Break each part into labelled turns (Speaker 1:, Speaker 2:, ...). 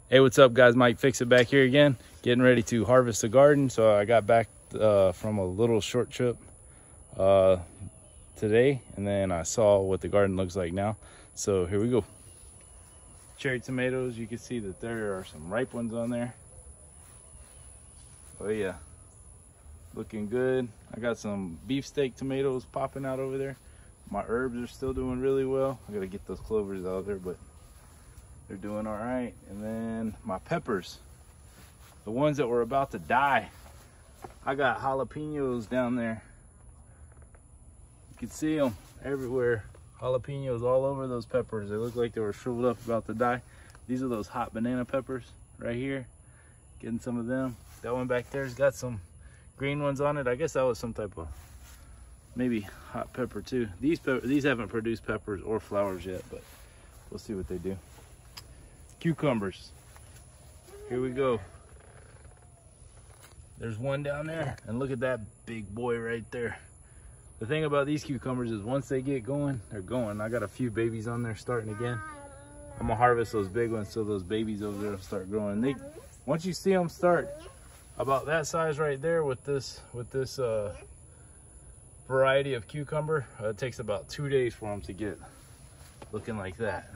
Speaker 1: Hey, what's up guys? Mike Fix It back here again, getting ready to harvest the garden. So I got back from a little short trip today, and then I saw what the garden looks like now. So here we go. Cherry tomatoes, you can see that there are some ripe ones on there. Oh yeah, looking good. I got some beefsteak tomatoes popping out over there. My herbs are still doing really well. I gotta get those clovers out there, but they're doing all right. And then my peppers, the ones that were about to die, I got jalapenos down there. You can see them everywhere. Jalapenos all over those peppers. They look like they were shriveled up, about to die. These are those hot banana peppers right here. Getting some of them. That one back there's got some green ones on it. I guess that was some type of maybe hot pepper too. These haven't produced peppers or flowers yet, but we'll see what they do. Cucumbers, here we go. There's one down there, and look at that big boy right there. The thing about these cucumbers is once they get going, they're going. I got a few babies on there starting again. I'm gonna harvest those big ones so those babies over there will start growing. Once you see them start about that size right there with this variety of cucumber, it takes about 2 days for them to get looking like that.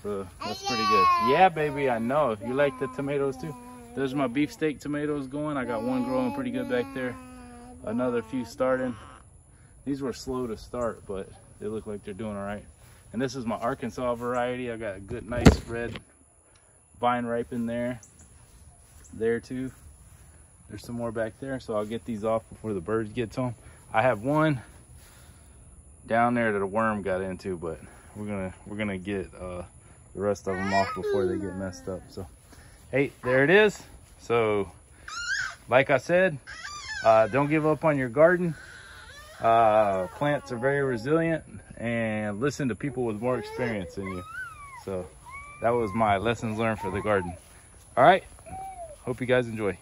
Speaker 1: So that's pretty good. Yeah, baby, I know. If you like the tomatoes too. There's my beefsteak tomatoes going. I got one growing pretty good back there. Another few starting. These were slow to start, but they look like they're doing all right. And this is my Arkansas variety. I got a good, nice red vine ripen there. There too. There's some more back there, so I'll get these off before the birds get to them. I have one down there that a worm got into, but we're gonna get the rest of them off before they get messed up. So hey, there it is. So like I said, don't give up on your garden. Plants are very resilient, and listen to people with more experience than you. So that was my lessons learned for the garden. All right, hope you guys enjoy.